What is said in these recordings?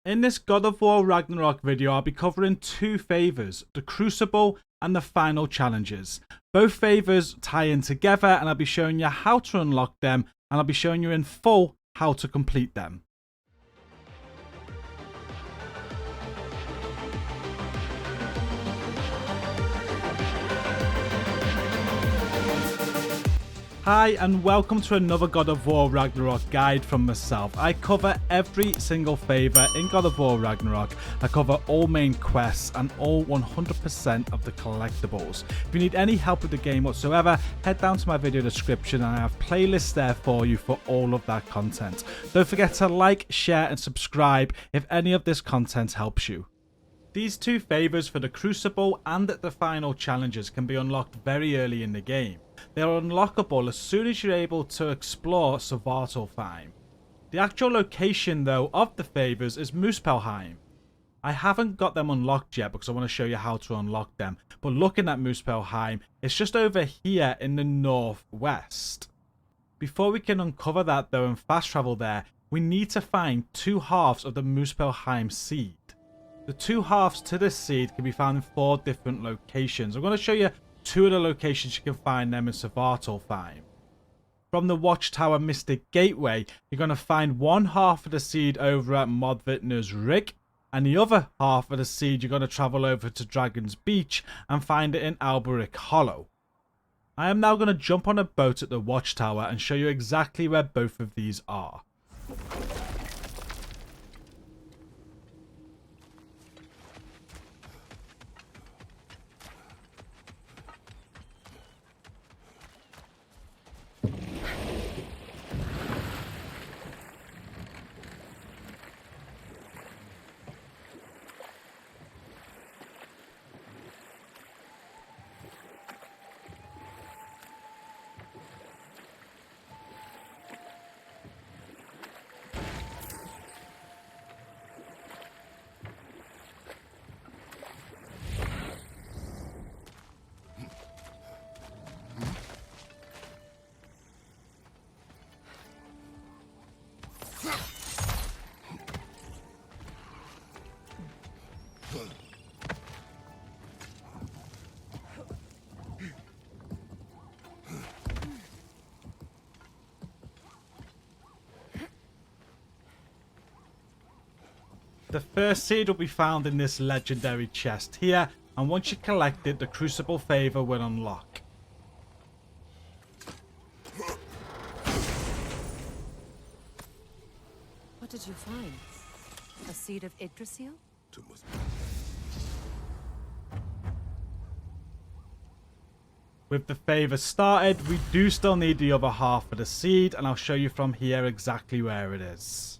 In this God of War Ragnarok video, I'll be covering two Favours, the Crucible and the Final Challenges. Both Favours tie in together, and I'll be showing you how to unlock them, and I'll be showing you in full how to complete them. Hi and welcome to another God of War Ragnarok guide from myself. I cover every single favour in God of War Ragnarok. I cover all main quests and all 100% of the collectibles. If you need any help with the game whatsoever, head down to my video description and I have playlists there for you for all of that content. Don't forget to like, share and subscribe if any of this content helps you. These two favours for the Crucible and the Final Challenges can be unlocked very early in the game. They are unlockable as soon as you're able to explore Svartalfheim. The actual location though of the Favours is Muspelheim. I haven't got them unlocked yet because I want to show you how to unlock them, but looking at Muspelheim, it's just over here in the northwest. Before we can uncover that though and fast travel there, we need to find two halves of the Muspelheim seed. The two halves to this seed can be found in 4 different locations. I'm going to show you 2 of the locations you can find them in Svartalfheim. From the Watchtower Mystic Gateway, you're going to find one half of the seed over at Modvitner's Rig, and the other half of the seed you're going to travel over to Dragon's Beach and find it in Alberic Hollow. I am now going to jump on a boat at the Watchtower and show you exactly where both of these are. The first seed will be found in this legendary chest here, and once you collect it, the Crucible Favour will unlock. What did you find? A seed of Yggdrasil? With the Favour started, we do still need the other half of the seed, and I'll show you from here exactly where it is.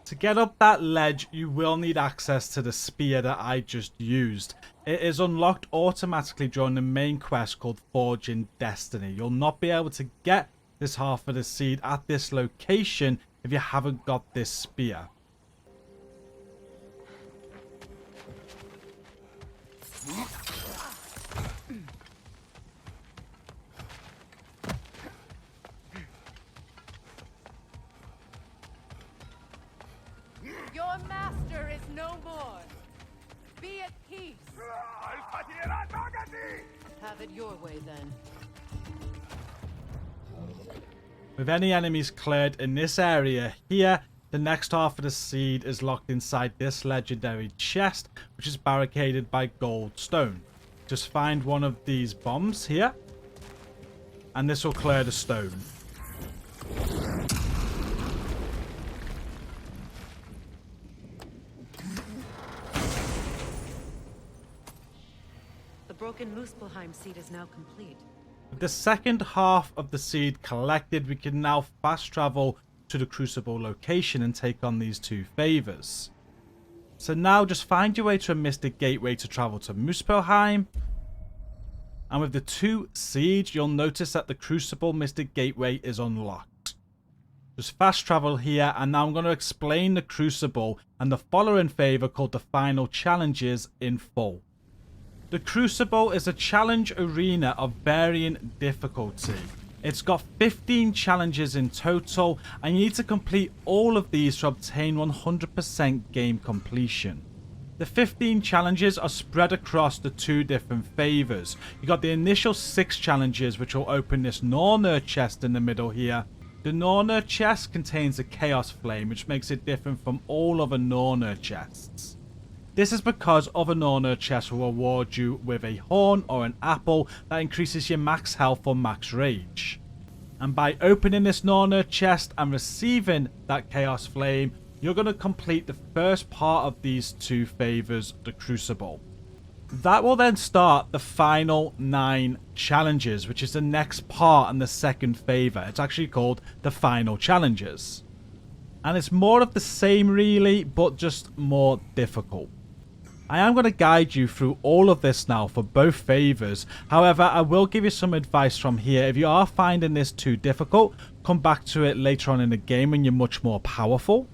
To get up that ledge, you will need access to the spear that I just used. It is unlocked automatically during the main quest called Forging Destiny. You'll not be able to get this half of the seed at this location if you haven't got this spear. Your master is no more. Be at peace. Have it your way then. With any enemies cleared in this area here, the next half of the seed is locked inside this legendary chest, which is barricaded by gold stone. Just find one of these bombs here, and this will clear the stone. The broken Muspelheim seed is now complete. With the second half of the seed collected, we can now fast travel to the Crucible location and take on these two Favours. So now just find your way to a mystic gateway to travel to Muspelheim. And with the 2 seeds, you'll notice that the Crucible mystic gateway is unlocked. Just fast travel here, and now I'm going to explain the Crucible and the following Favour called the Final Challenges in full. The Crucible is a challenge arena of varying difficulty. It's got 15 challenges in total, and you need to complete all of these to obtain 100% game completion. The 15 challenges are spread across the 2 different Favours. You got the initial 6 challenges, which will open this Nornir chest in the middle here. The Nornir chest contains a Chaos Flame, which makes it different from all other Nornir chests. This is because other Nornir chests will reward you with a horn or an apple that increases your max health or max rage. And by opening this Nornir chest and receiving that Chaos Flame, you're going to complete the first part of these 2 Favours, the Crucible. That will then start the final 9 challenges, which is the next part and the second Favour. It's actually called the Final Challenges. And it's more of the same really, but just more difficult. I am going to guide you through all of this now for both Favours. However, I will give you some advice from here. If you are finding this too difficult, come back to it later on in the game when you're much more powerful.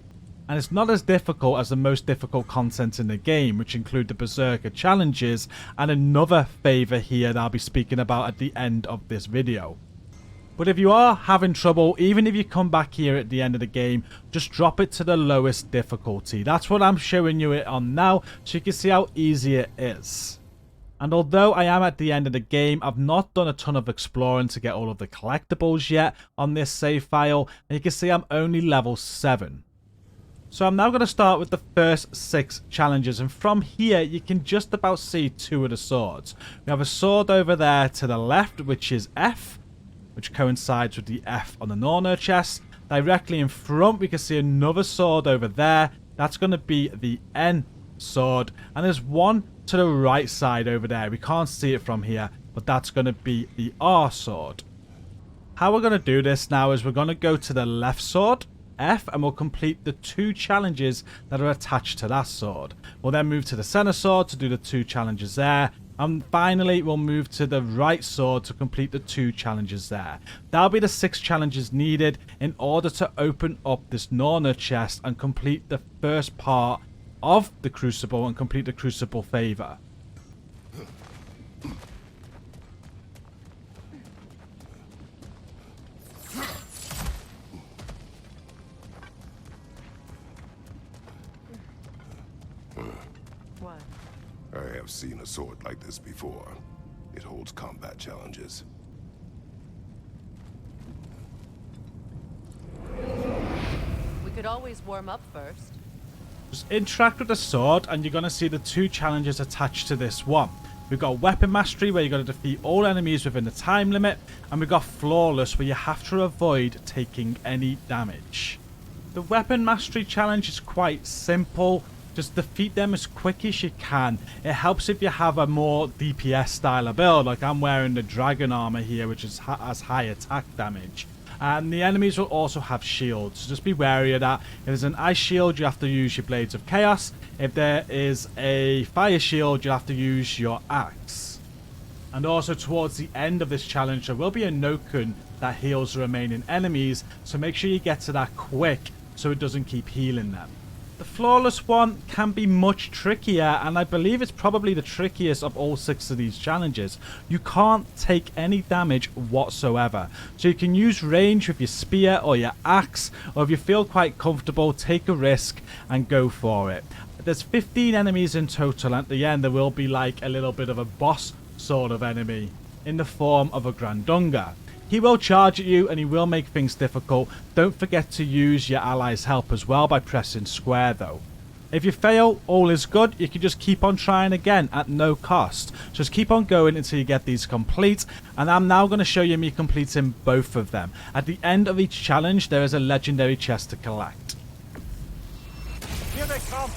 And it's not as difficult as the most difficult content in the game, which include the Berserker challenges and another Favour here that I'll be speaking about at the end of this video. But if you are having trouble, even if you come back here at the end of the game, just drop it to the lowest difficulty. That's what I'm showing you it on now, so you can see how easy it is. And although I am at the end of the game, I've not done a ton of exploring to get all of the collectibles yet on this save file, and you can see I'm only level 7. So I'm now going to start with the first 6 challenges, and from here you can just about see 2 of the swords. We have a sword over there to the left, which is F, which coincides with the F on the Nornir chest. Directly in front we can see another sword over there. That's going to be the N sword, and there's one to the right side over there. We can't see it from here, but that's going to be the R sword. How we're going to do this now is we're going to go to the left sword, F, and we'll complete the 2 challenges that are attached to that sword. We'll then move to the center sword to do the 2 challenges there. And finally, we'll move to the right sword to complete the 2 challenges there. That'll be the 6 challenges needed in order to open up this Nornir chest and complete the first part of the Crucible and complete the Crucible Favour. What? I have seen a sword like this before. It holds combat challenges. We could always warm up first. Just interact with the sword and you're going to see the 2 challenges attached to this one. We've got Weapon Mastery, where you're going to defeat all enemies within the time limit. And we've got Flawless, where you have to avoid taking any damage. The Weapon Mastery challenge is quite simple. Just defeat them as quick as you can. It helps if you have a more DPS style of build. Like I'm wearing the dragon armor here, which has high attack damage. And the enemies will also have shields, so just be wary of that. If there's an ice shield, you have to use your Blades of Chaos. If there is a fire shield, you have to use your axe. And also towards the end of this challenge, there will be a Nokun that heals the remaining enemies, so make sure you get to that quick so it doesn't keep healing them. The Flawless one can be much trickier, and I believe it's probably the trickiest of all 6 of these challenges. You can't take any damage whatsoever, so you can use range with your spear or your axe, or if you feel quite comfortable, take a risk and go for it. There's 15 enemies in total, and at the end there will be like a little bit of a boss sort of enemy in the form of a Grandunga. He will charge at you and he will make things difficult. Don't forget to use your allies' help as well by pressing square though. If you fail, all is good. You can just keep on trying again at no cost. Just keep on going until you get these complete. And I'm now going to show you me completing both of them. At the end of each challenge, there is a legendary chest to collect. Here they come!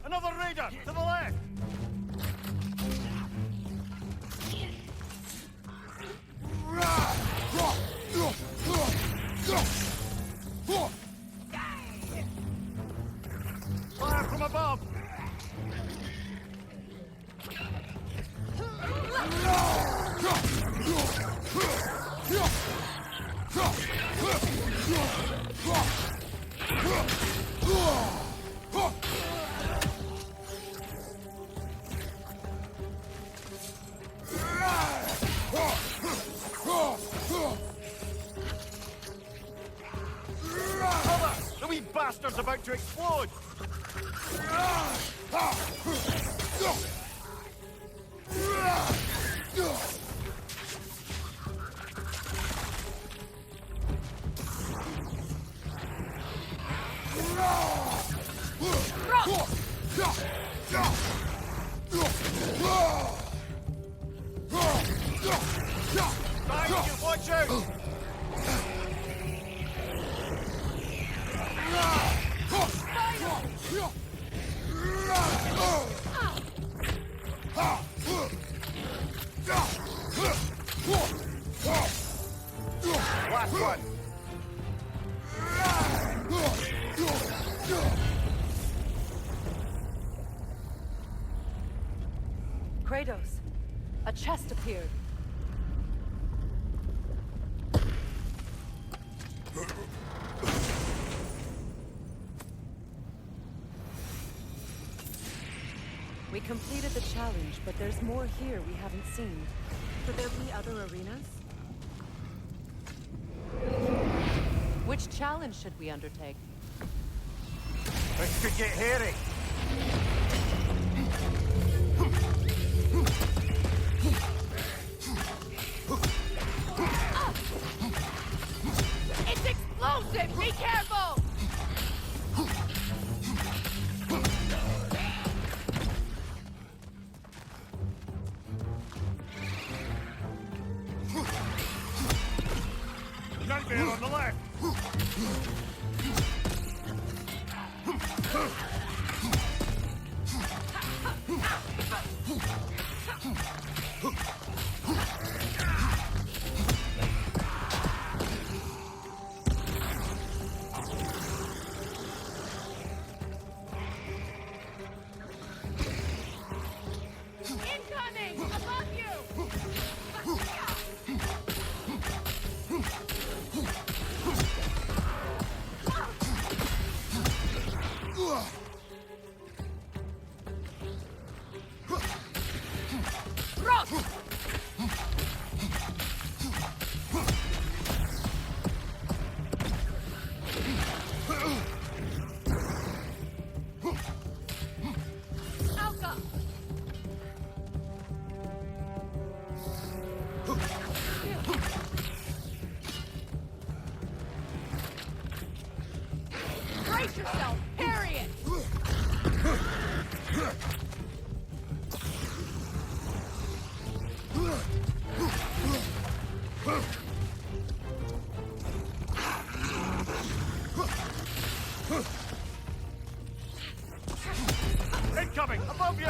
Another raider to the left! Fire from above! Cover! The wee bastard's about to explode! Right, you watch out! Last one! Kratos, a chest appeared. We completed the challenge, but there's more here we haven't seen. Could there be other arenas? Which challenge should we undertake? This could get hairy! It's explosive! Be careful! Nightmare on the left! Incoming! Above you! Rock! Alka! Brace yourself! Parry it! Incoming! Above you!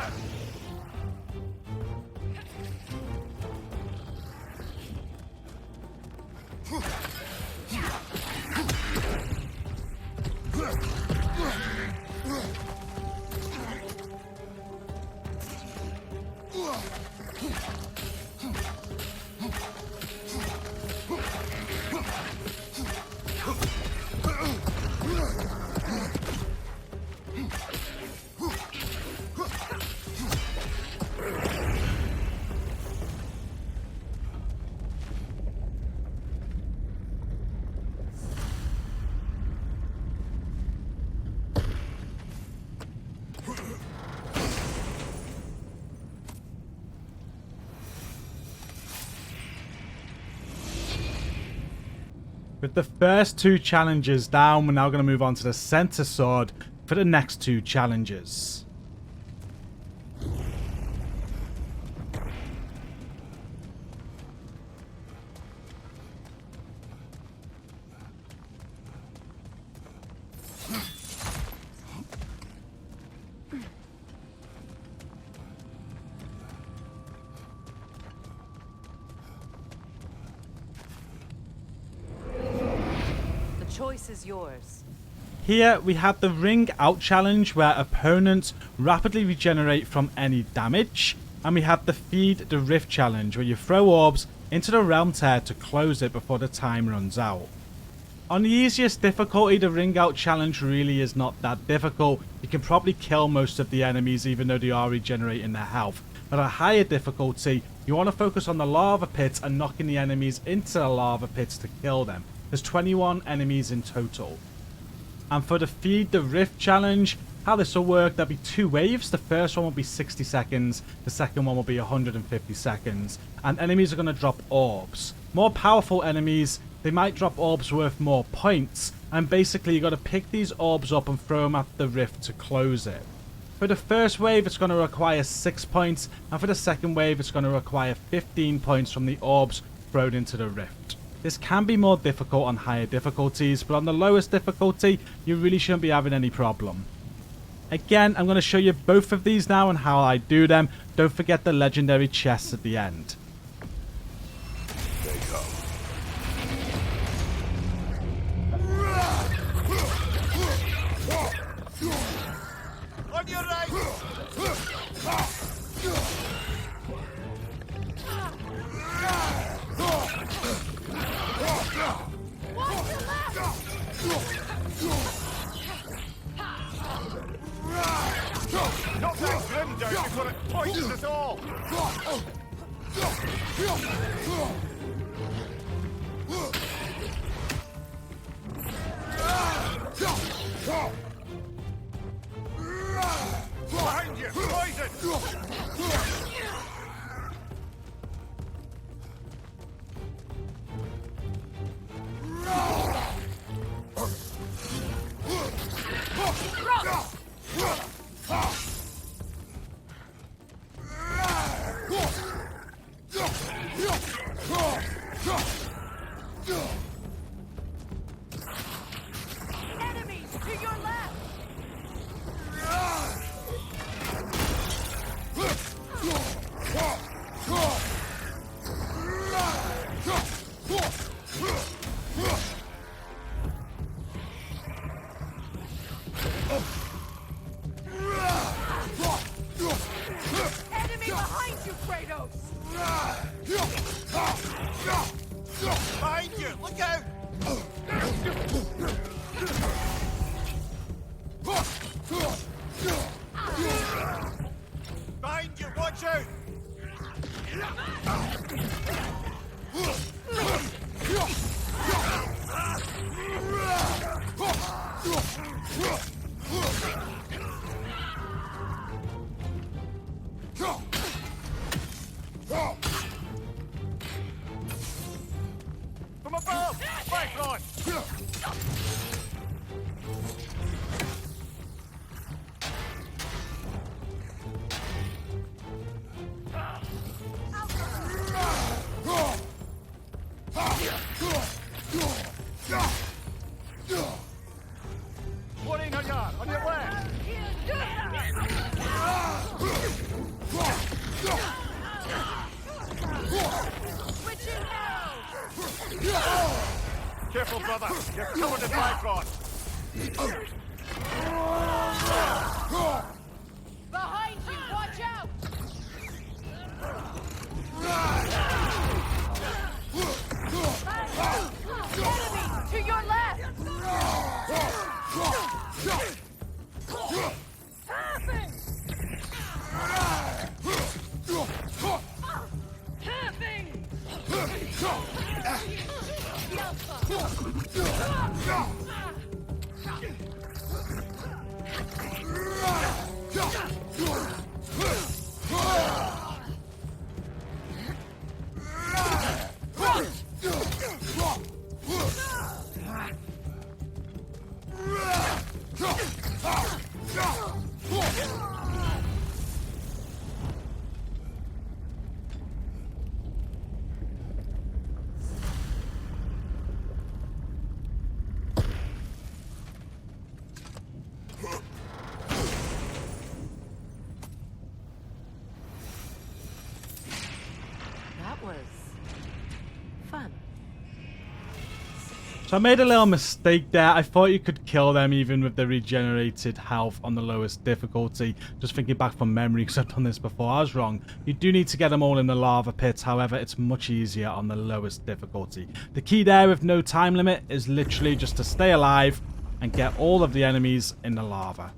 With the first 2 challenges down, we're now going to move on to the center sword for the next 2 challenges. Choice is yours. Here we have the Ring Out challenge where opponents rapidly regenerate from any damage, and we have the Feed the Rift challenge where you throw orbs into the realm tear to close it before the time runs out. On the easiest difficulty, the Ring Out challenge really is not that difficult. You can probably kill most of the enemies even though they are regenerating their health. But at a higher difficulty, you want to focus on the lava pits and knocking the enemies into the lava pits to kill them. There's 21 enemies in total. And for the Feed the Rift challenge, how this will work, there'll be 2 waves. The first one will be 60 seconds, the second one will be 150 seconds. And enemies are going to drop orbs. More powerful enemies, they might drop orbs worth more points. And basically you got to pick these orbs up and throw them at the rift to close it. For the first wave, it's going to require 6 points. And for the second wave, it's going to require 15 points from the orbs thrown into the rift. This can be more difficult on higher difficulties, but on the lowest difficulty, you really shouldn't be having any problem. Again, I'm going to show you both of these now and how I do them. Don't forget the legendary chests at the end. They come. On your right! Knock that grim down before it poisons us all! Behind you! Poison! Enemies to your left! Enemy behind you, Kratos! Behind you! Look out! Behind you! Watch out! From above! Fight on! One in on your left! Switching now! Careful, brother! You're covered in Bifrost! Behind you, watch out! Enemy to your left! Happen! Happen! was fun. So I made a little mistake there. I thought you could kill them even with the regenerated health on the lowest difficulty. Just thinking back from memory because I've done this before. I was wrong. You do need to get them all in the lava pits. However, it's much easier on the lowest difficulty. The key there with no time limit is literally just to stay alive and get all of the enemies in the lava.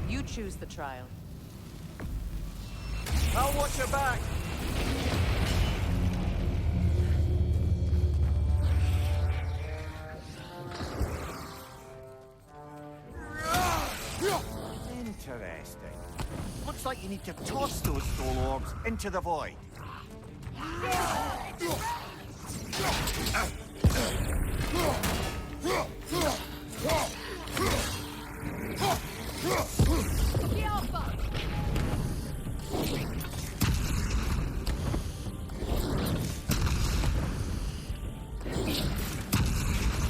You choose the trial. I'll watch your back. Interesting. Looks like you need to toss those soul orbs into the void.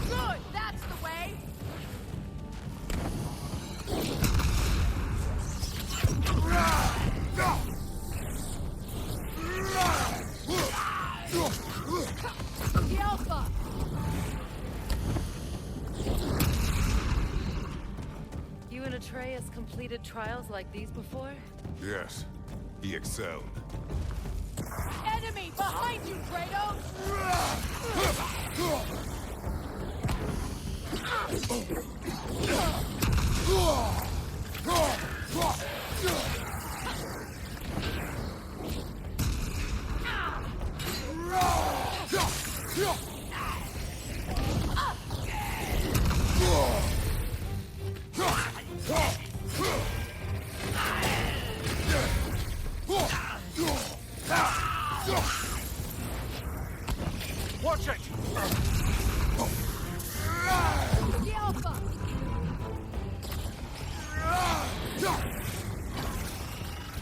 Good, that's the way. The Alpha. You and Atreus completed trials like these before? Yes, he excelled. Enemy behind you, Kratos! Watch it. The Alpha!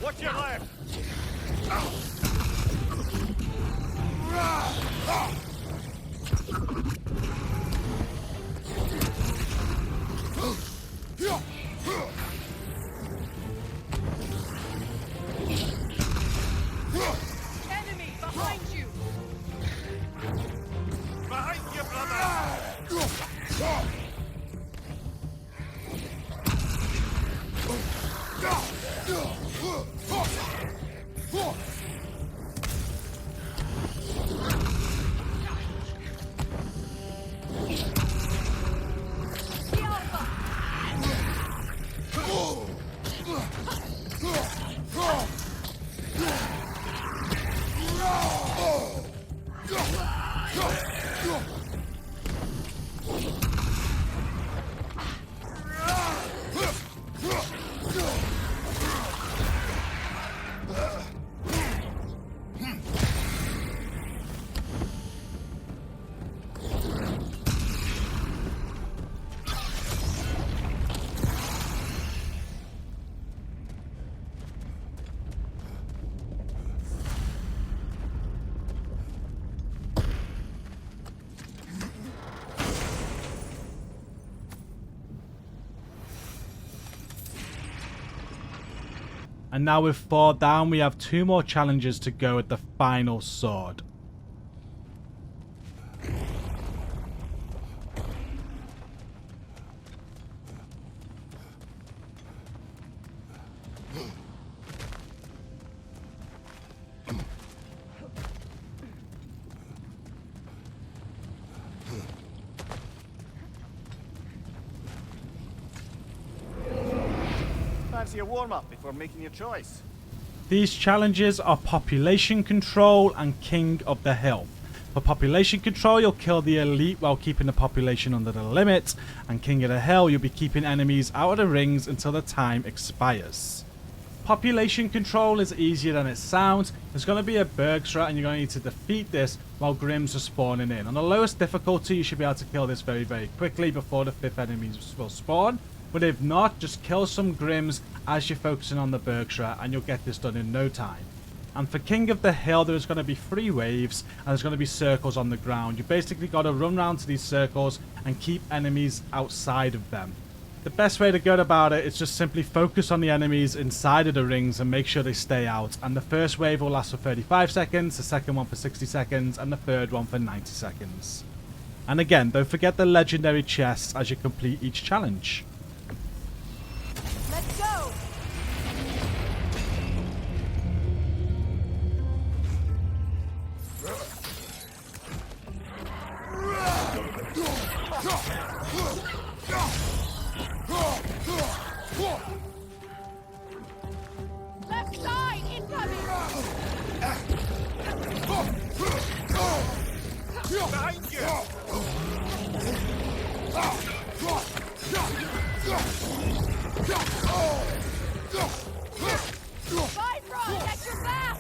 Watch your left. Enemy behind you! Behind you, brother. The Alpha! And now with 4 down, we have 2 more challenges to go at the final sword. Fancy a warm-up before making your choice. These challenges are Population Control and King of the Hill. For Population Control, you'll kill the elite while keeping the population under the limit, and King of the Hill, you'll be keeping enemies out of the rings until the time expires. Population Control is easier than it sounds. There's going to be a Bergstrat and you're going to need to defeat this while Grims are spawning in. On the lowest difficulty, you should be able to kill this very, very quickly before the 5th enemies will spawn. But if not, just kill some Grims as you're focusing on the Bergstrat and you'll get this done in no time. And for King of the Hill, there's going to be 3 waves and there's going to be circles on the ground. You basically got to run around to these circles and keep enemies outside of them. The best way to go about it is just simply focus on the enemies inside of the rings and make sure they stay out. And the first wave will last for 35 seconds, the second one for 60 seconds, and the third one for 90 seconds. And again, don't forget the legendary chests as you complete each challenge. Let's go! Left side incoming! Behind you! Bifrost, at your back!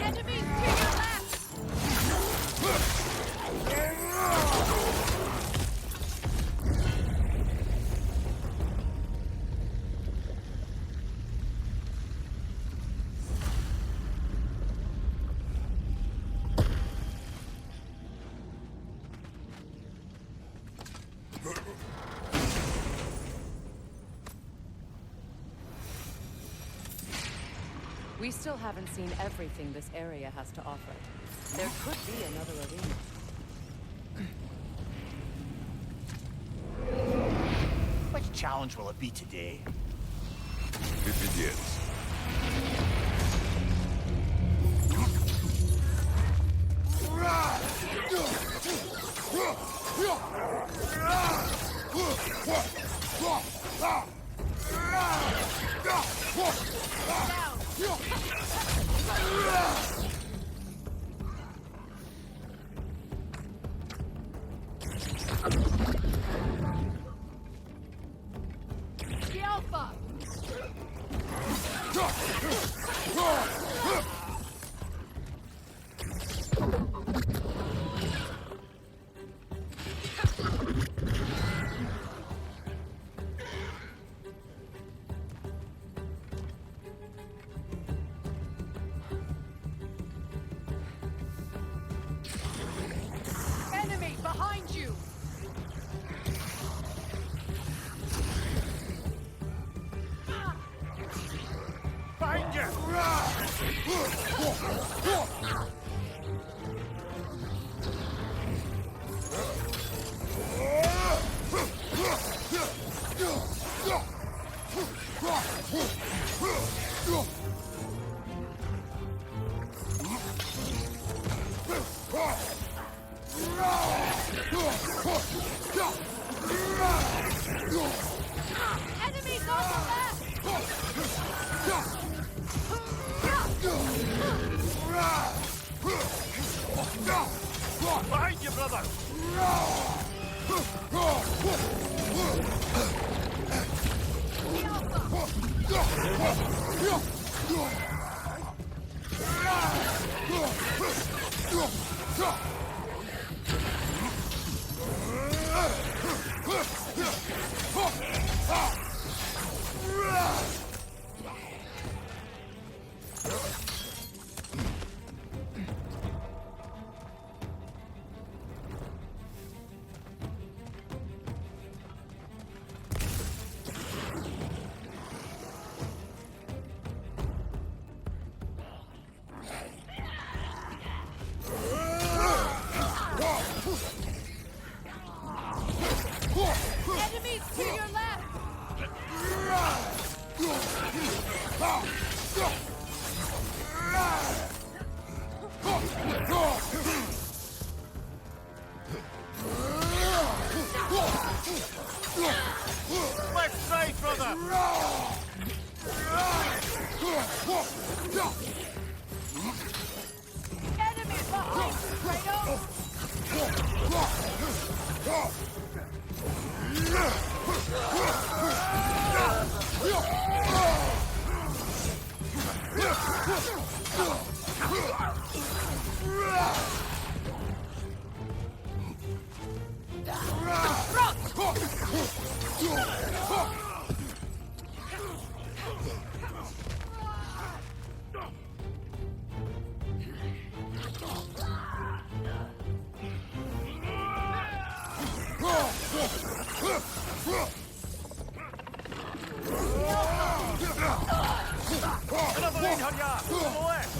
Enemies to your left! We still haven't seen everything this area has to offer. There could be another arena. Which challenge will it be today? It begins. The Alpha! Enemy behind you! Behind you! Enemies on the left! Behind you, brother! The Alpha! Another lead on ya! To the left!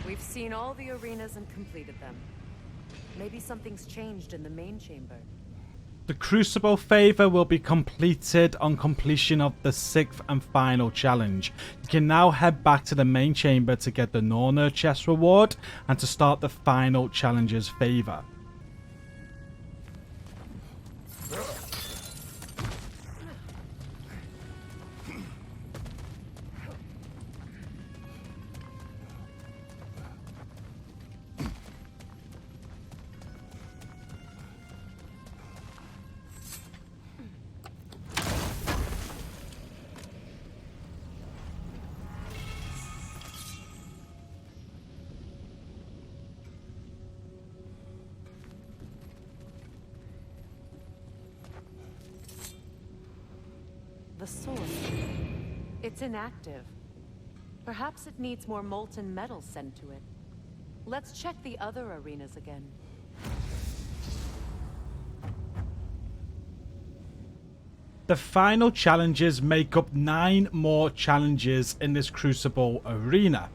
We've seen all the arenas and completed them. Maybe something's changed in the main chamber. The Crucible Favour will be completed on completion of the 6th and final challenge. You can now head back to the main chamber to get the Nornir chest reward and to start the final challenge's Favour. The sword. It's inactive. Perhaps it needs more molten metal sent to it. Let's check the other arenas again. The final challenges make up 9 more challenges in this Crucible arena.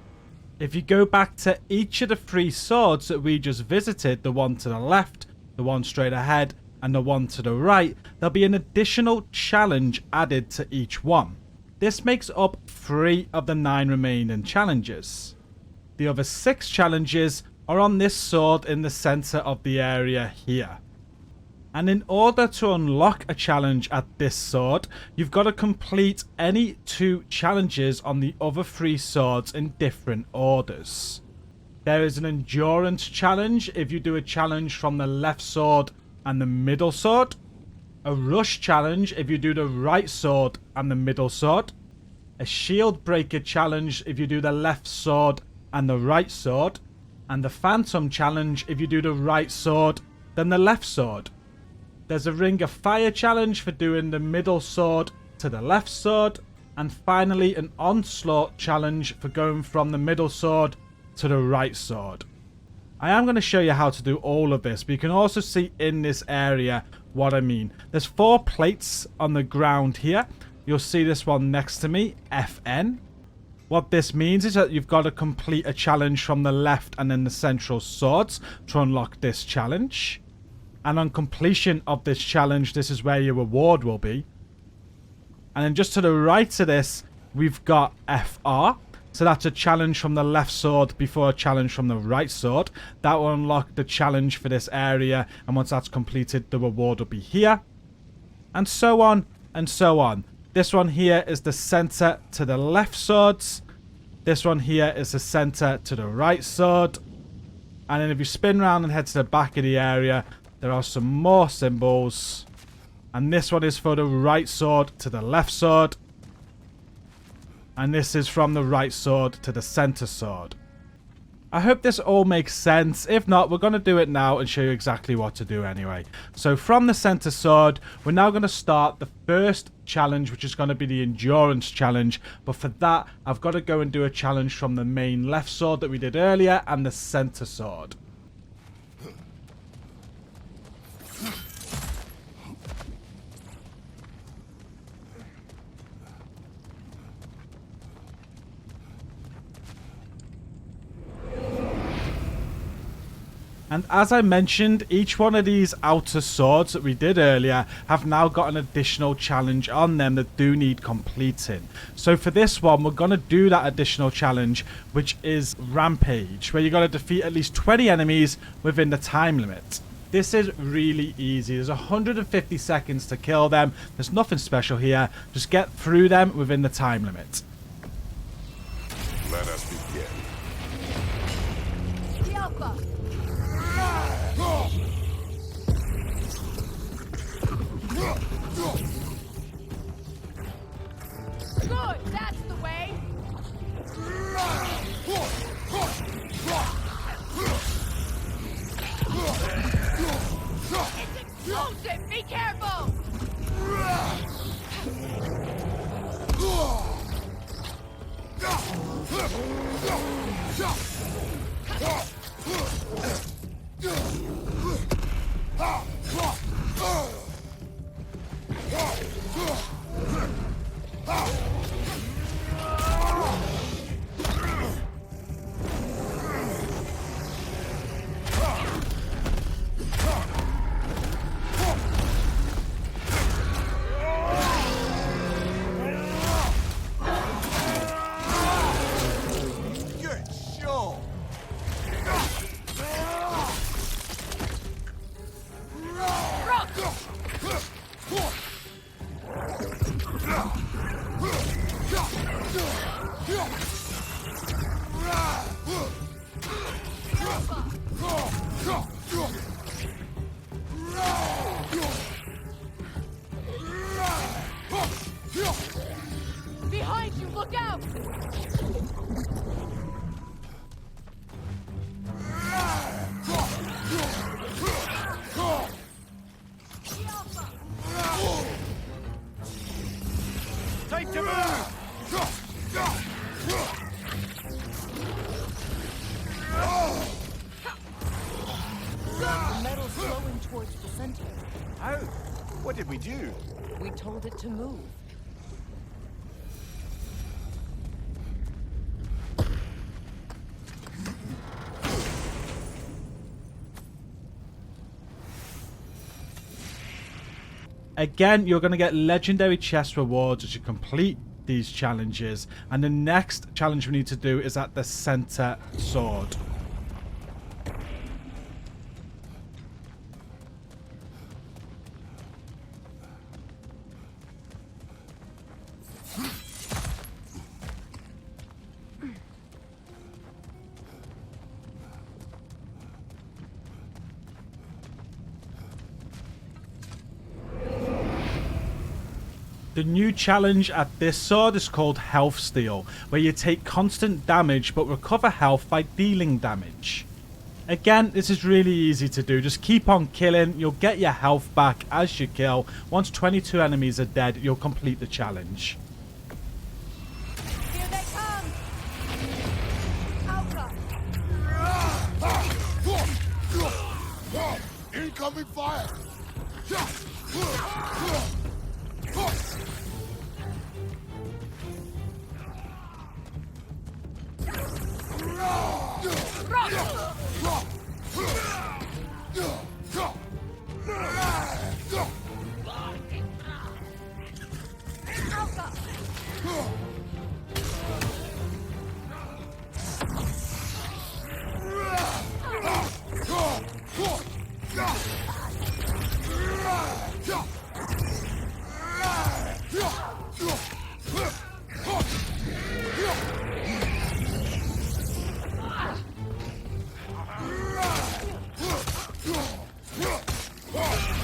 If you go back to each of the 3 swords that we just visited, the one to the left, the one straight ahead, and the one to the right, there'll be an additional challenge added to each one. This makes up 3 of the 9 remaining challenges. The other 6 challenges are on this sword in the center of the area here. And in order to unlock a challenge at this sword, you've got to complete any 2 challenges on the other 3 swords in different orders. There is an endurance challenge if you do a challenge from the left sword and the middle sword. A rush challenge if you do the right sword and the middle sword. A shield breaker challenge if you do the left sword and the right sword. And the phantom challenge if you do the right sword then the left sword. There's a ring of fire challenge for doing the middle sword to the left sword. And finally an onslaught challenge for going from the middle sword to the right sword. I am going to show you how to do all of this, but you can also see in this area what I mean. There's 4 plates on the ground here. You'll see this one next to me, FN. What this means is that you've got to complete a challenge from the left and then the central swords to unlock this challenge. And on completion of this challenge, this is where your reward will be. And then just to the right of this, we've got FR. So that's a challenge from the left sword before a challenge from the right sword. That will unlock the challenge for this area. And once that's completed, the reward will be here. And so on and so on. This one here is the center to the left swords. This one here is the center to the right sword. And then if you spin around and head to the back of the area, there are some more symbols. And this one is for the right sword to the left sword. And this is from the right sword to the center sword. I hope this all makes sense. If not, we're going to do it now and show you exactly what to do anyway. So from the center sword, we're now going to start the first challenge, which is going to be the endurance challenge. But for that, I've got to go and do a challenge from the main left sword that we did earlier and the center sword. And as I mentioned, each one of these outer swords that we did earlier have now got an additional challenge on them that do need completing. So for this one, we're going to do that additional challenge, which is Rampage, where you've got to defeat at least 20 enemies within the time limit. This is really easy. There's 150 seconds to kill them. There's nothing special here. Just get through them within the time limit. Let us begin. The Alpha! use it! Be careful! Good show. Behind you, look out! Time to move! The metal's flowing towards the center. How? What did we do? We told it to move. Again, you're going to get legendary chest rewards as you complete these challenges, and the next challenge we need to do is at the center sword. The new challenge at this sword is called Health Steal, where you take constant damage but recover health by dealing damage. Again, this is really easy to do, just keep on killing, you'll get your health back as you kill. Once 22 enemies are dead, you'll complete the challenge. Here they come! Alpha! Incoming fire!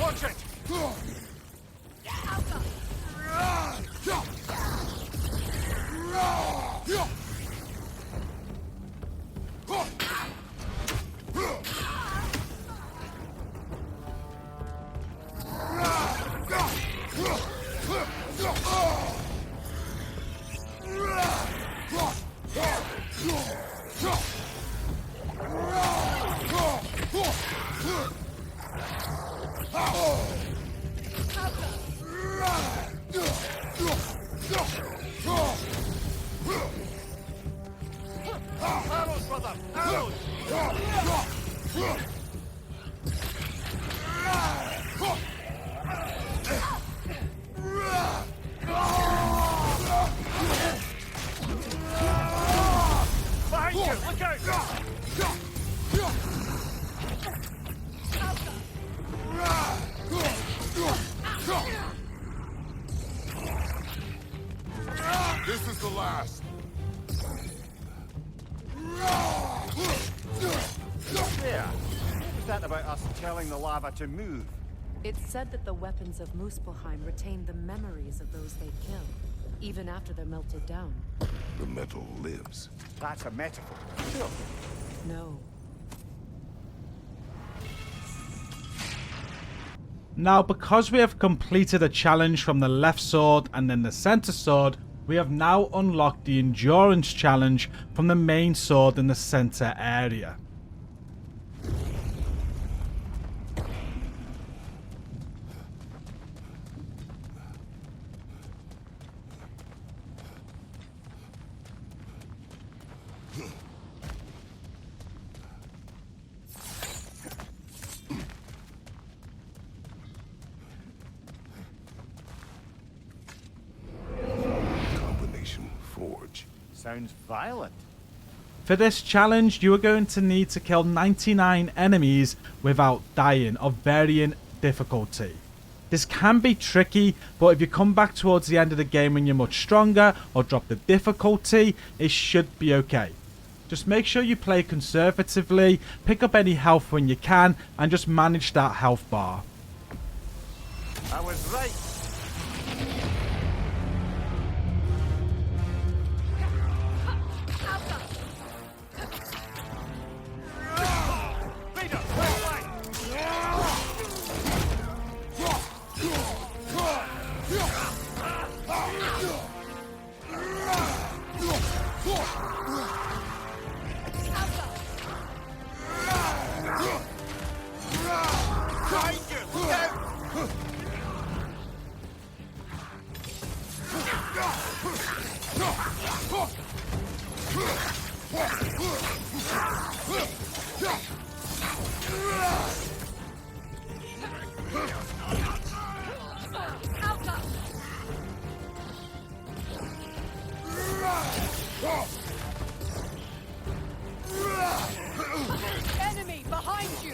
Watch it! Arrows, brother! Arrows! Behind you! Look out! This is the last. There. What was that about us telling the lava to move? It's said that the weapons of Muspelheim retain the memories of those they kill, even after they're melted down. The metal lives. That's a metaphor. Sure. No. Now, because we have completed a challenge from the left sword and then the center sword, we have now unlocked the endurance challenge from the main sword in the center area. Forge. Sounds violent. For this challenge, you are going to need to kill 99 enemies without dying, of varying difficulty. This can be tricky, but if you come back towards the end of the game when you're much stronger or drop the difficulty, it should be okay. Just make sure you play conservatively, pick up any health when you can, and just manage that health bar. I was right. Enemy behind you!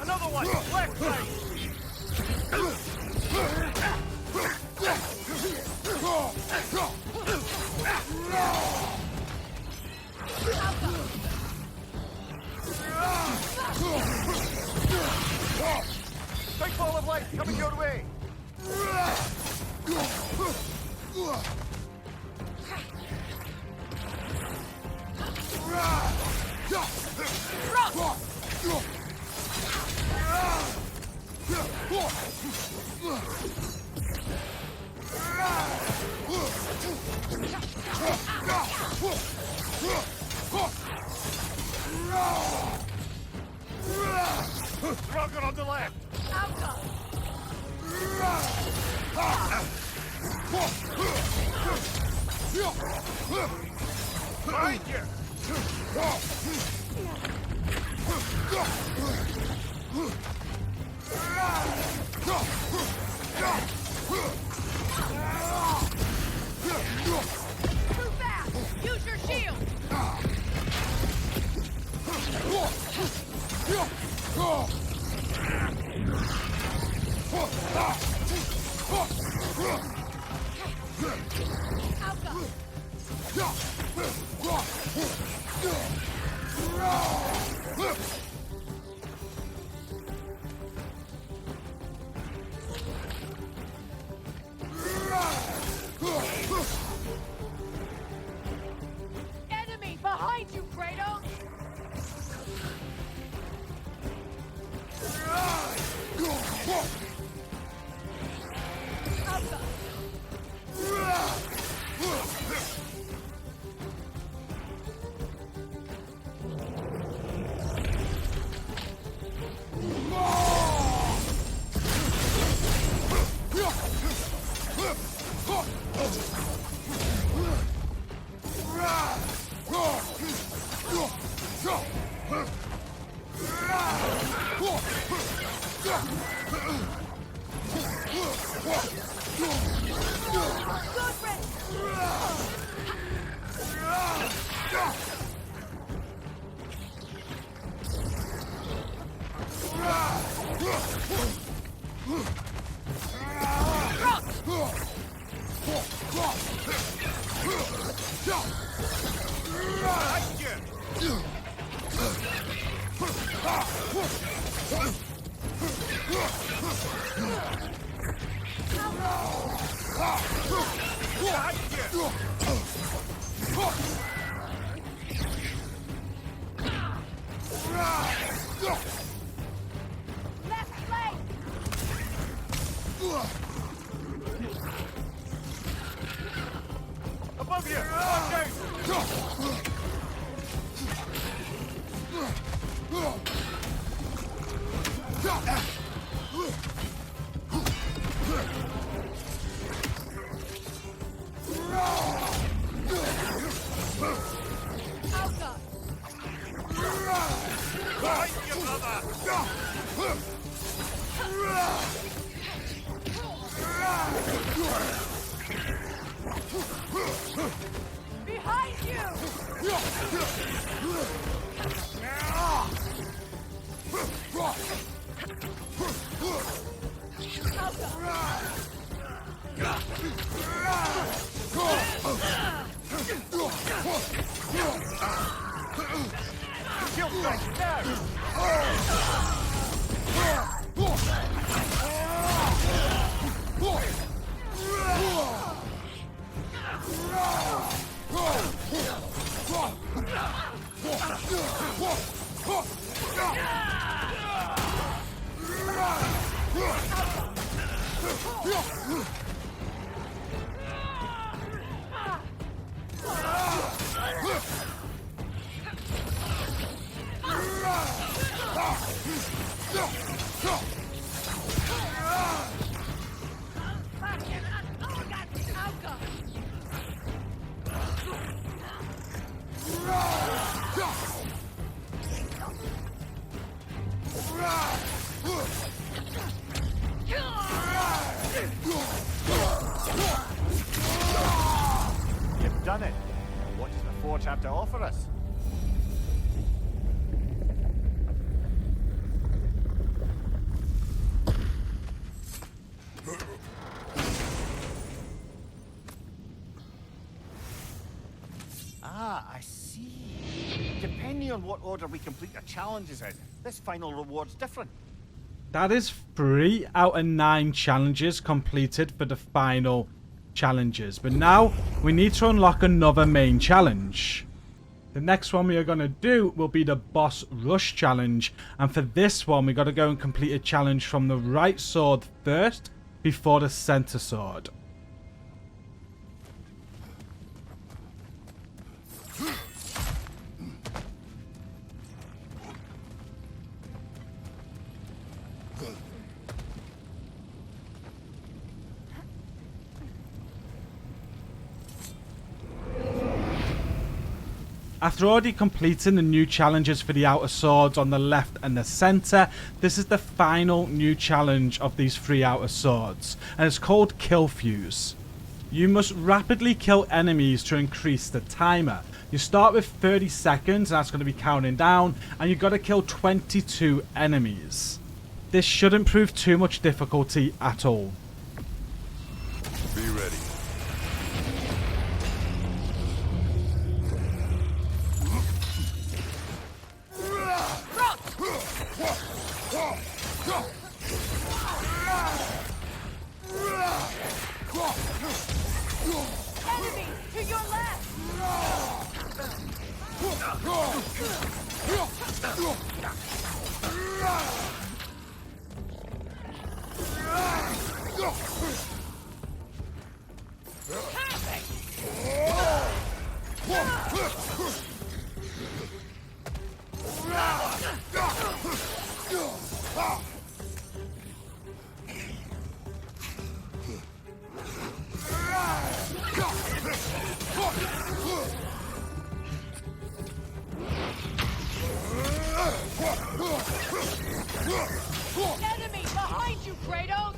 Another one! Left side! Big ball of light coming your way! Rocker on the left. Behind you. Too fast! Use your shield! Enemy behind you, Kratos! Left leg! Above you. Watch out. Alka! Behind you, brother. Behind you! Kill strike now. Alka! You've done it. What does the Forge have to offer us? Ah, I see. Depending on what order we complete the challenges in, this final reward's different. That is 3 out of 9 challenges completed for the final challenges. But now we need to unlock another main challenge. The next one we are going to do will be the boss rush challenge. And for this one, we got to go and complete a challenge from the right sword first before the center sword. After already completing the new challenges for the outer swords on the left and the center, this is the final new challenge of these 3 outer swords, and it's called Kill Fuse. You must rapidly kill enemies to increase the timer. You start with 30 seconds, and that's going to be counting down, and you've got to kill 22 enemies. This shouldn't prove too much difficulty at all. Be ready. Enemy to your left! Enemy behind you, Kratos!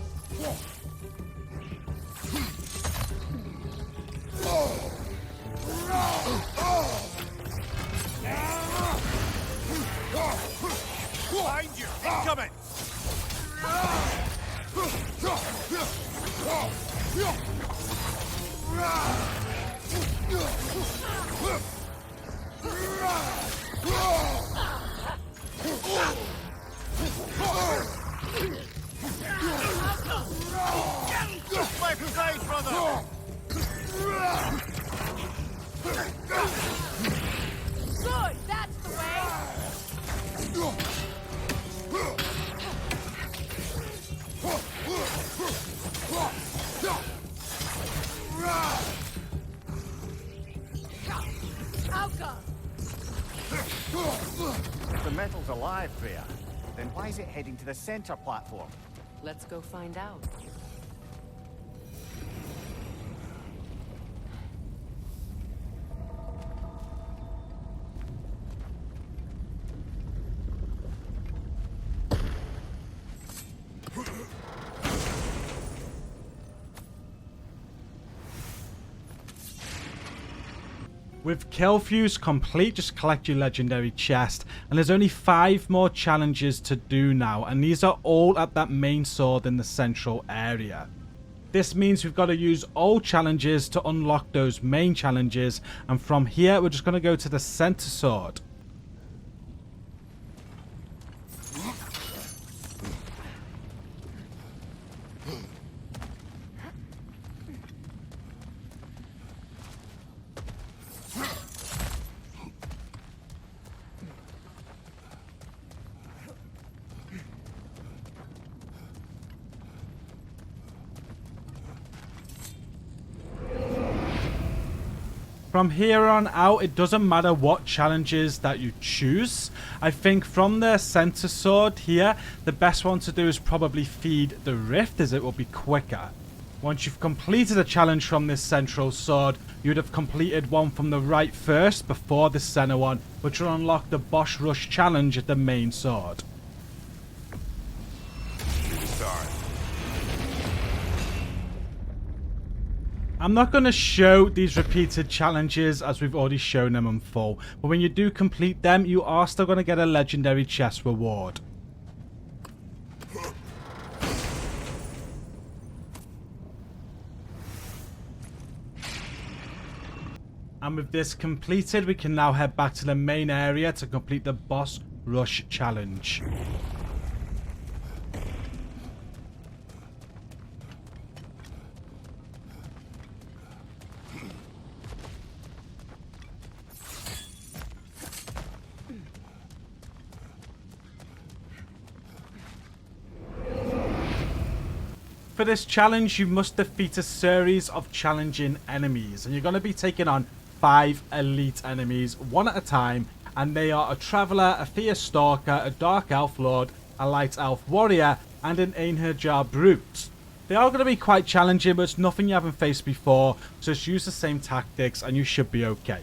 Behind you! Incoming! Left side, brother! Good, that's the way! Alka! If the metal's alive, Freya, then why is it heading to the center platform? Let's go find out. With Kill Fuse complete, just collect your legendary chest, and there's only 5 more challenges to do now, and these are all at that main sword in the central area. This means we've got to use all challenges to unlock those main challenges, and from here we're just going to go to the center sword. From here on out, it doesn't matter what challenges that you choose. I think from the center sword here, the best one to do is probably feed the rift, as it will be quicker. Once you've completed a challenge from this central sword, you'd have completed one from the right first before the center one, which will unlock the boss rush challenge at the main sword. I'm not going to show these repeated challenges as we've already shown them in full, but when you do complete them, you are still going to get a legendary chest reward. And with this completed, we can now head back to the main area to complete the boss rush challenge. For this challenge, you must defeat a series of challenging enemies, and you're going to be taking on 5 elite enemies, one at a time, and they are a Traveller, a Fierce Stalker, a Dark Elf Lord, a Light Elf Warrior, and an Einherjar Brute. They are going to be quite challenging, but it's nothing you haven't faced before, so just use the same tactics and you should be okay.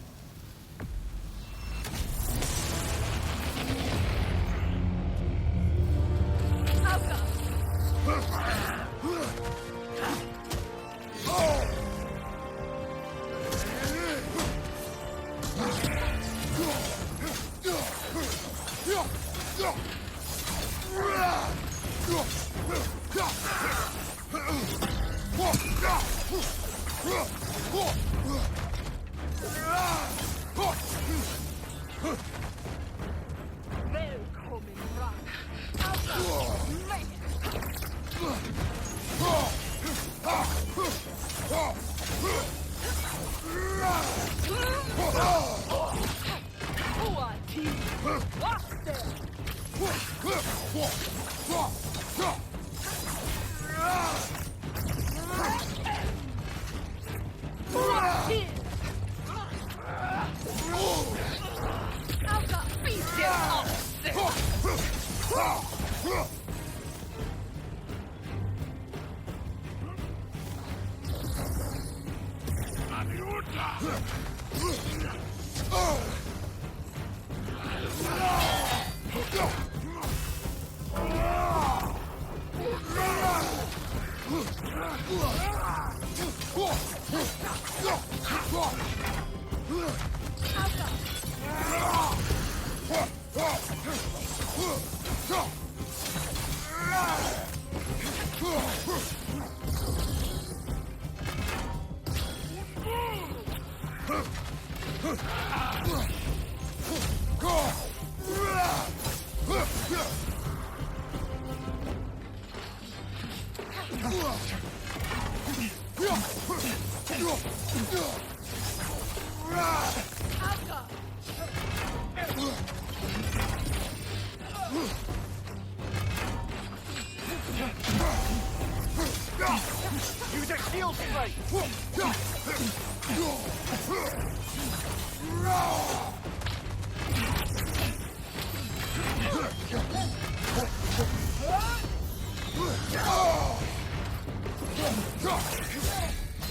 Use a shield strike!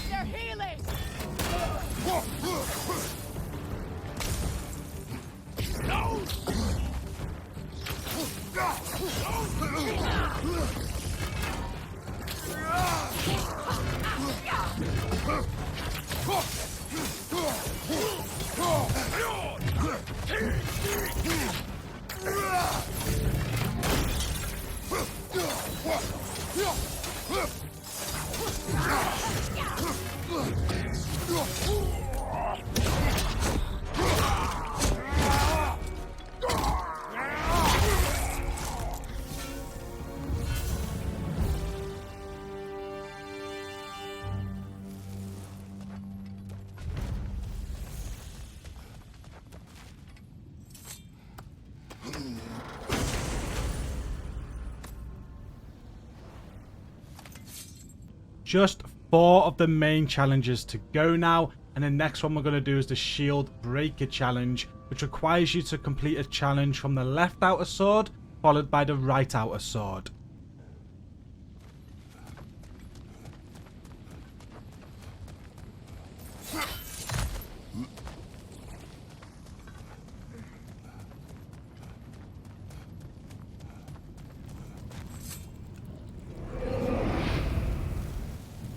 They're healing! Just 4 of the main challenges to go now, and the next one we're going to do is the Shield Breaker challenge, which requires you to complete a challenge from the left outer sword followed by the right outer sword.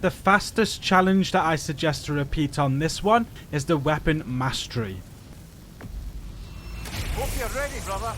The fastest challenge that I suggest to repeat on this one is the Weapon Mastery. Hope you're ready, brother.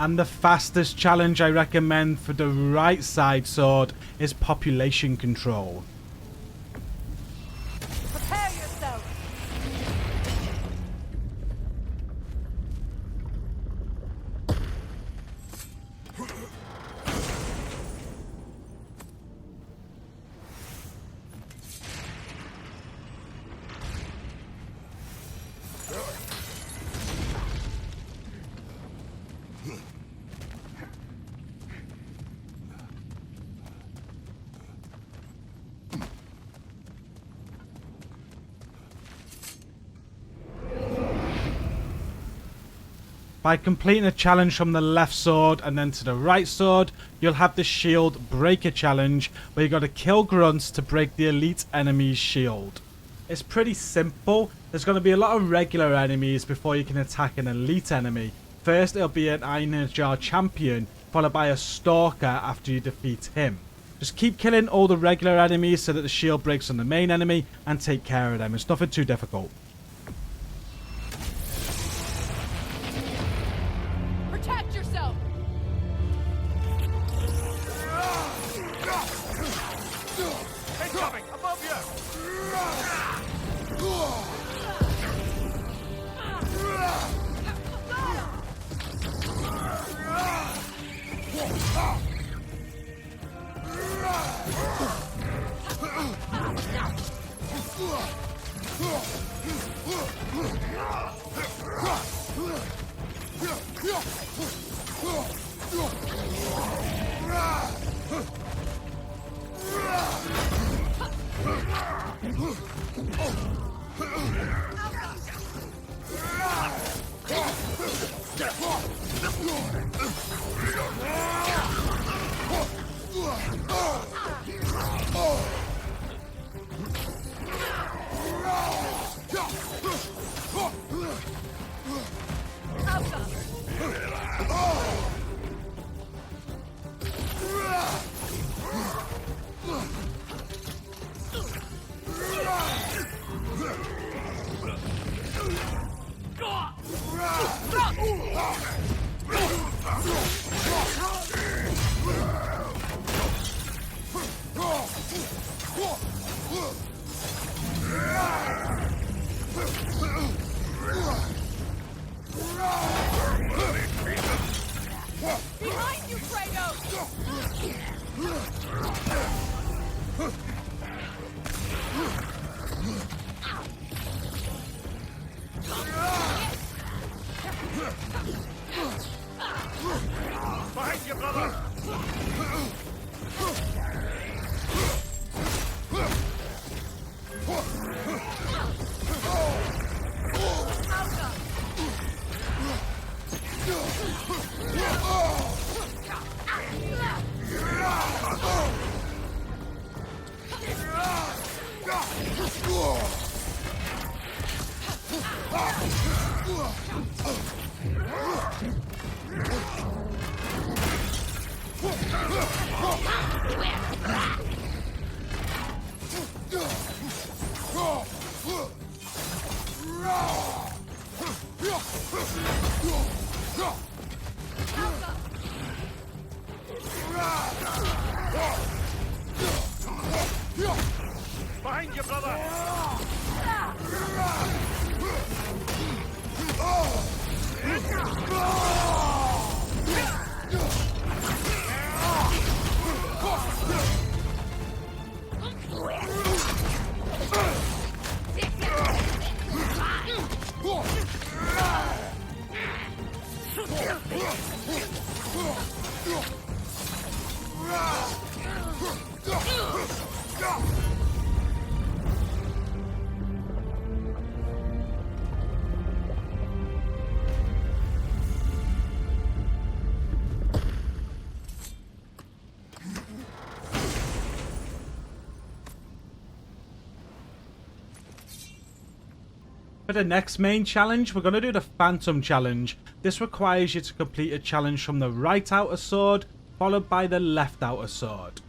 And the fastest challenge I recommend for the right side sword is population control. Prepare yourself. By completing a challenge from the left sword and then to the right sword, you'll have the shield breaker challenge where you got to kill grunts to break the elite enemy's shield. It's pretty simple. There's going to be a lot of regular enemies before you can attack an elite enemy. First it'll be an Iron Jar champion, followed by a stalker after you defeat him. Just keep killing all the regular enemies so that the shield breaks on the main enemy and take care of them. It's nothing too difficult. Protect yourself. Incoming! Above you! Behind you, Kratos! Behind you, brother! Behind you, brother! For the next main challenge, we're going to do the Phantom challenge. This requires you to complete a challenge from the right outer sword, followed by the left outer sword.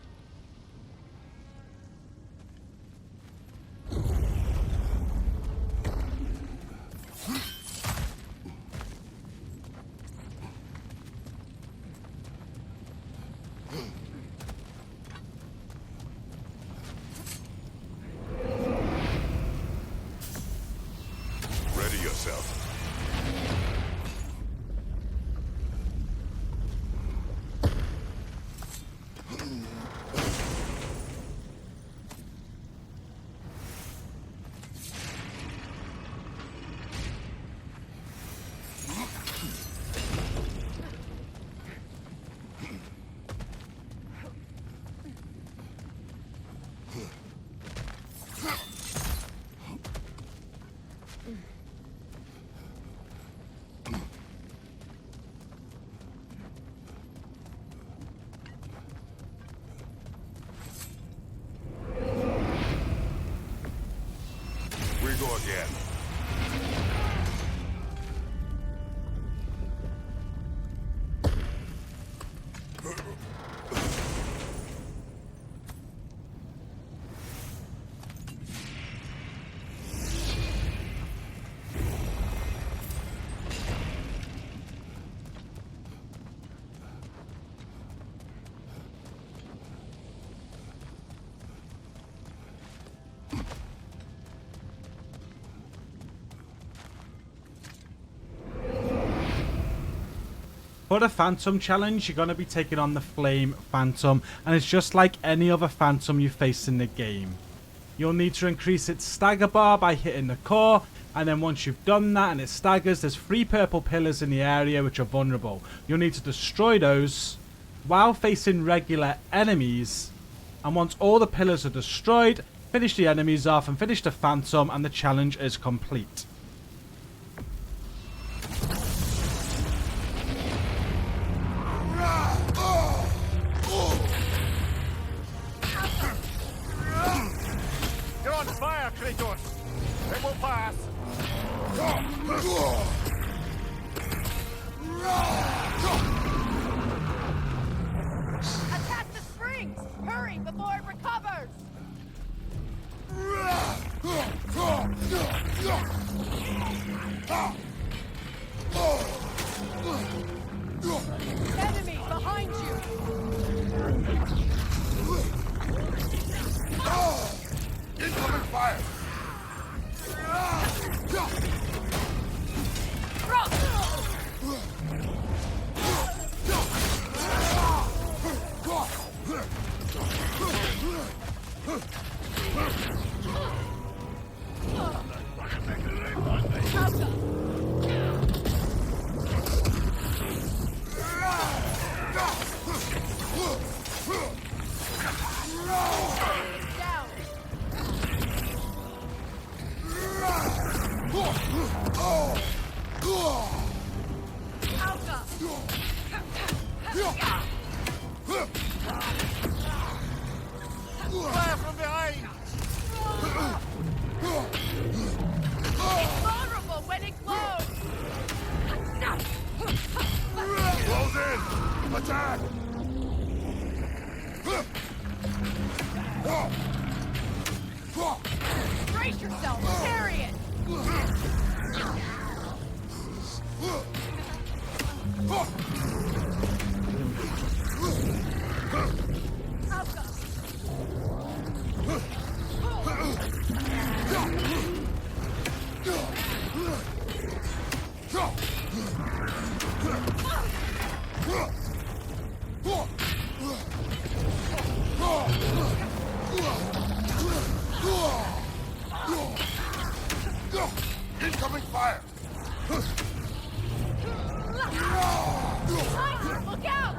go again. For the Phantom challenge, you're going to be taking on the Flame Phantom, and it's just like any other Phantom you face in the game. You'll need to increase its stagger bar by hitting the core, and then once you've done that and it staggers, there's 3 purple pillars in the area which are vulnerable. You'll need to destroy those while facing regular enemies, and once all the pillars are destroyed, finish the enemies off and finish the Phantom, and the challenge is complete. You're on fire, Kratos! It will pass! Attack the springs! Hurry before it recovers! Enemy behind you! Incoming fire! Down! Alka! Fire from behind! Vulnerable when it glows! Close in! Attack! Brace yourself! Carry it! Alka! Incoming fire! Behind you! Look out!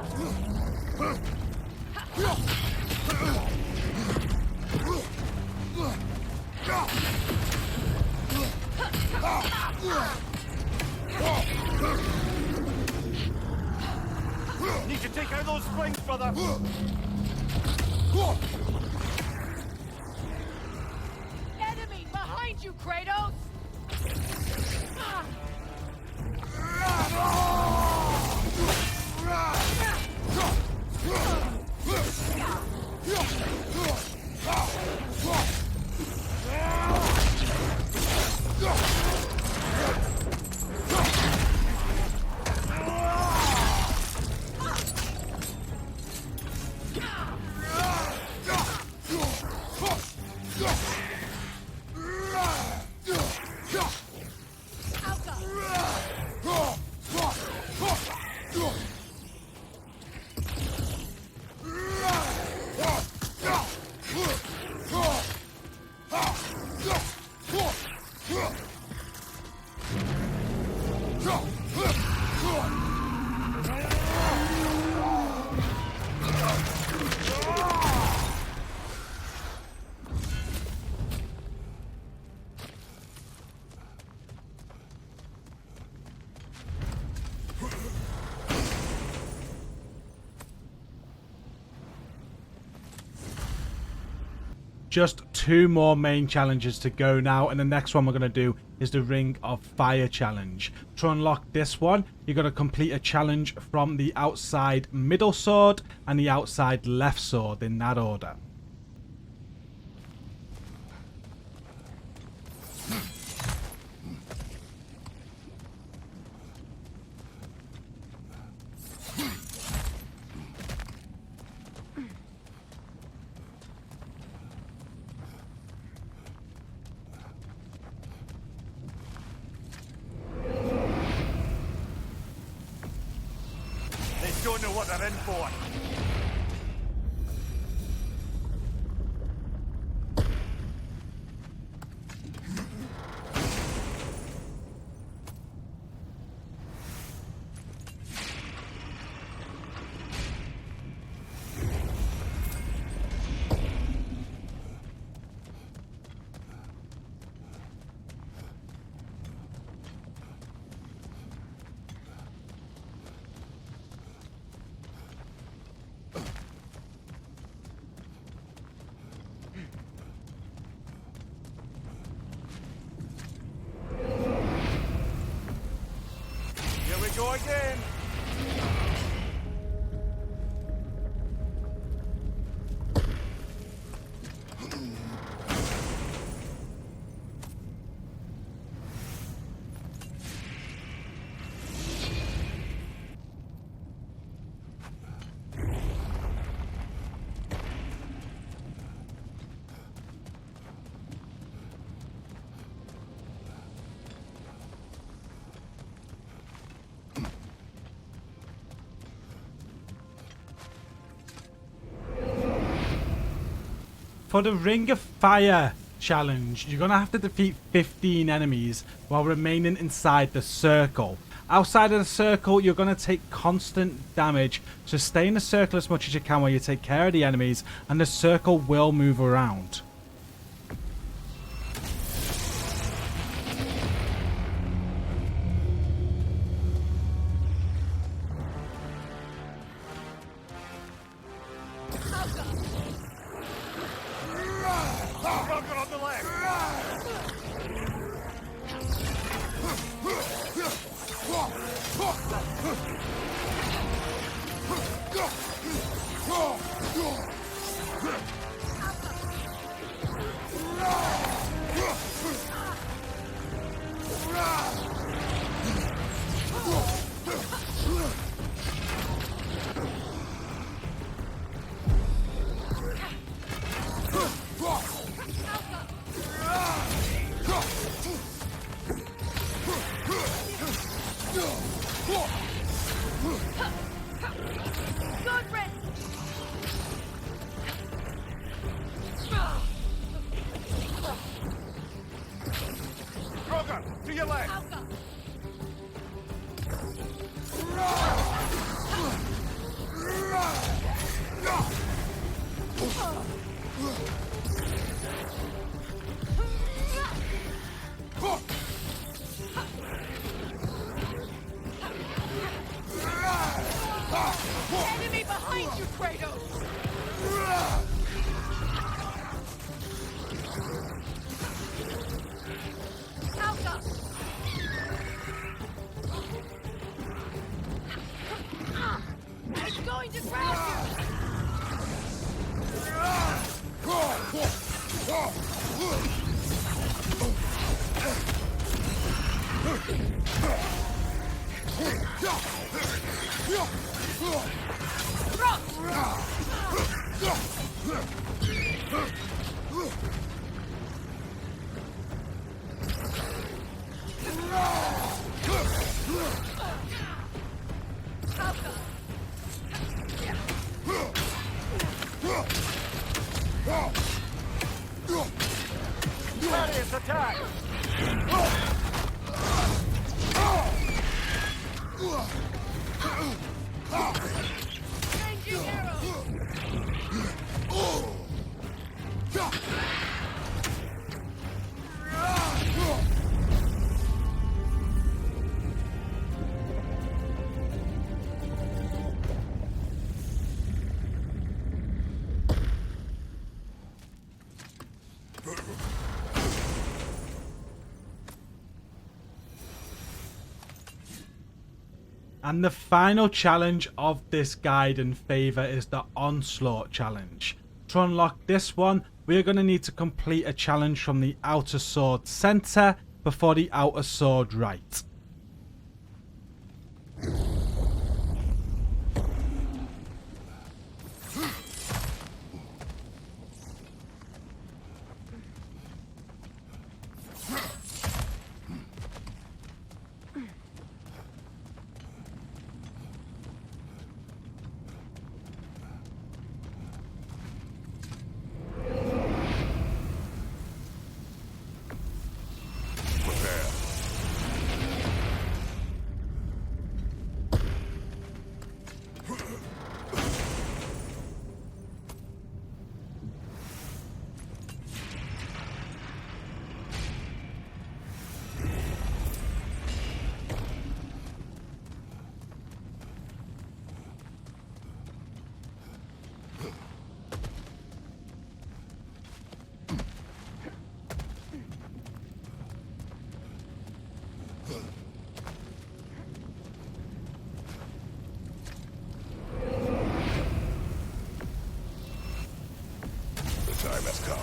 Need to take out those springs, brother! Enemy behind you, Kratos! just 2 more main challenges to go now, and the next one we're going to do is the Ring of Fire challenge. To unlock this one, you're going to complete a challenge from the outside middle sword and the outside left sword in that order. Don't know what they're in for. Go again. For the Ring of Fire challenge, you're going to have to defeat 15 enemies while remaining inside the circle. Outside of the circle, you're going to take constant damage, so stay in the circle as much as you can while you take care of the enemies, and the circle will move around. To your left. Enemy behind you, Kratos! Alka! It's going to grab you! Various attack! Changing arrow! And the final challenge of this guide in Favour is the Onslaught challenge. To unlock this one, we are going to need to complete a challenge from the outer sword center before the outer sword right. Time has come.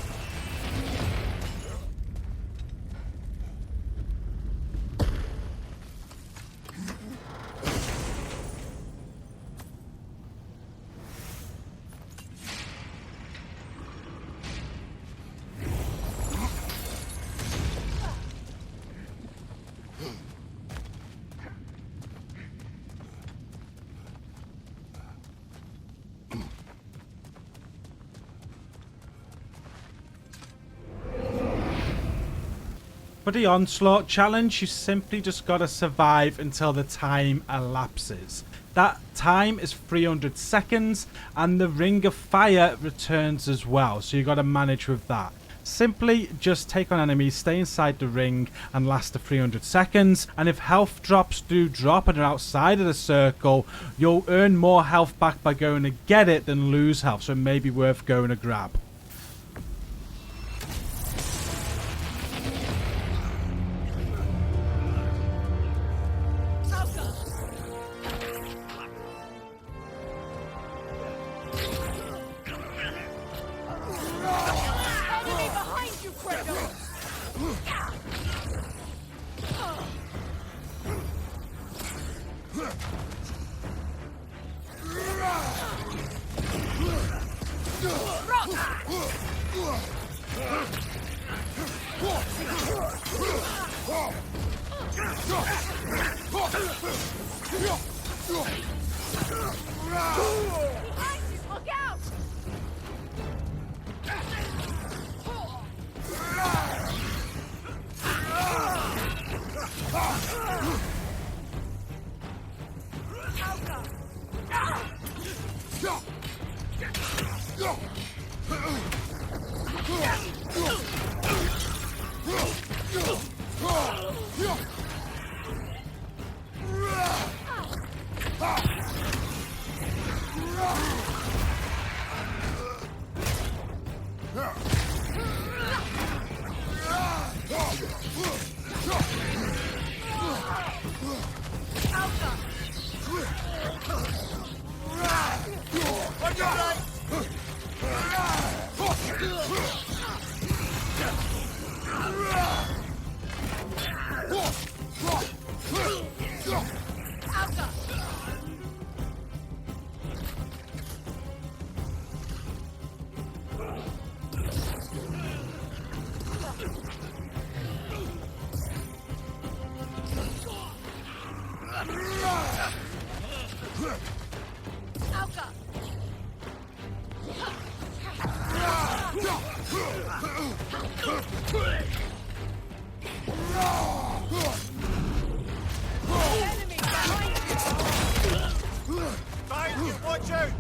For the Onslaught challenge, you simply just gotta survive until the time elapses. That time is 300 seconds, and the Ring of Fire returns as well, so you gotta manage with that. Simply just take on enemies, stay inside the ring, and last the 300 seconds. And if health drops do drop and are outside of the circle, you'll earn more health back by going to get it than lose health, so it may be worth going to grab. Look out! Watch out!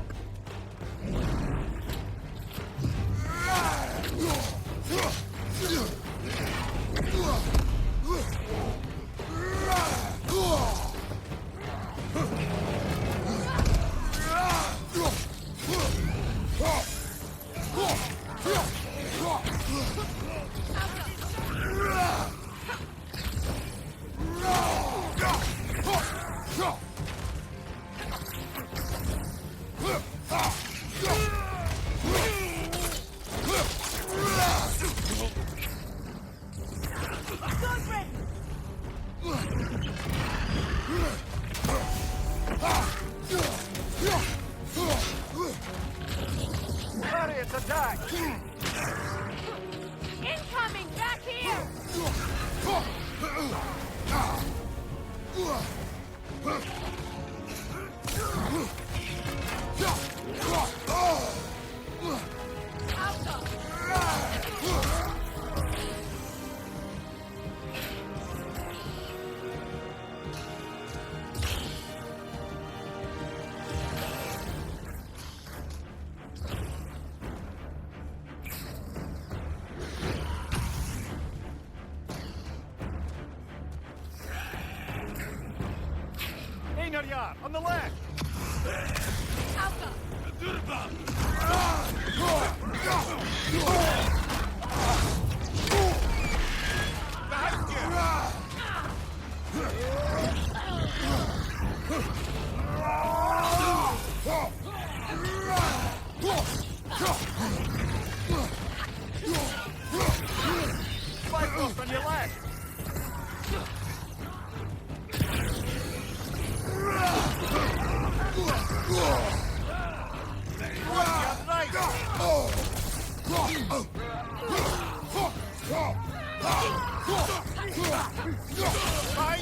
back! Incoming! Back here! Nornir, on the left! Behind you! Favours on your left! Behind you! Look out! Enemies on the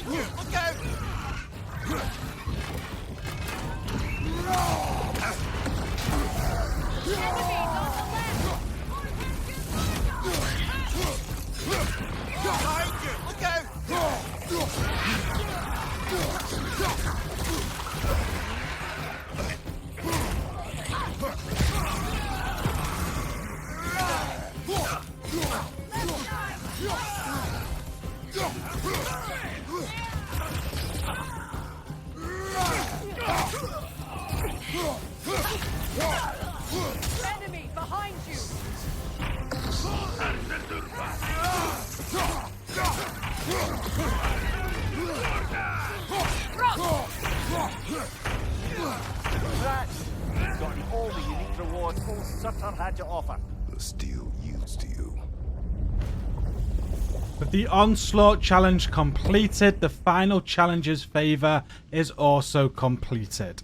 left! Behind you! Look out! Enemy behind you! Rats! You've gotten all the unique rewards old Sutter had to offer. The steel yields to you. With the Onslaught challenge completed, the final challenges Favour is also completed.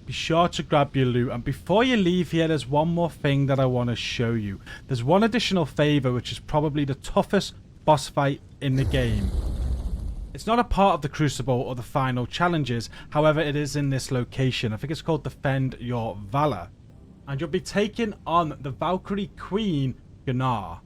Be sure to grab your loot, and before you leave here, there's one more thing that I want to show you. There's one additional Favour, which is probably the toughest boss fight in the game. It's not a part of the Crucible or the final challenges, however it is in this location. I think it's called Defend Your Valor. And you'll be taking on the Valkyrie Queen, Nornir.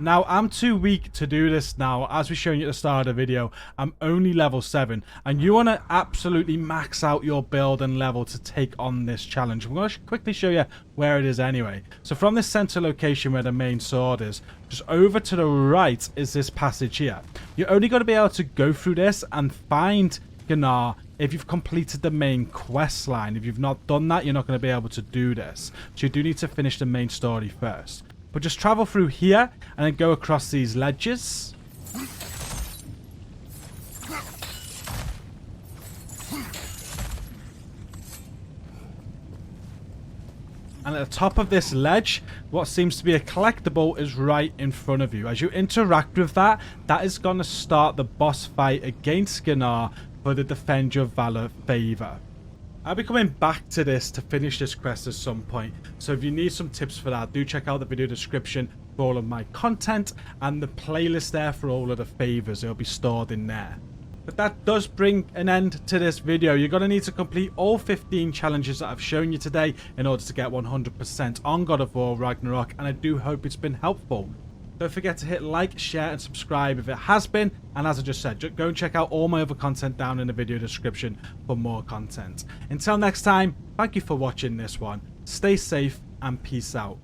Now, I'm too weak to do this now. As we showed you at the start of the video, I'm only level 7. And you want to absolutely max out your build and level to take on this challenge. I'm going to quickly show you where it is anyway. So from this center location where the main sword is, just over to the right is this passage here. You're only going to be able to go through this and find Nornir if you've completed the main quest line. If you've not done that, you're not going to be able to do this. So you do need to finish the main story first. But just travel through here and then go across these ledges. And at the top of this ledge, what seems to be a collectible is right in front of you. As you interact with that, that is going to start the boss fight against Nornir for the Defend Your Valor Favour. I'll be coming back to this to finish this quest at some point, so if you need some tips for that, do check out the video description for all of my content and the playlist there for all of the Favours. It'll be stored in there. But that does bring an end to this video. You're going to need to complete all 15 challenges that I've shown you today in order to get 100% on God of War Ragnarok, and I do hope it's been helpful. Don't forget to hit like, share and subscribe if it has been. And as I just said, go and check out all my other content down in the video description for more content. Until next time, thank you for watching this one. Stay safe and peace out.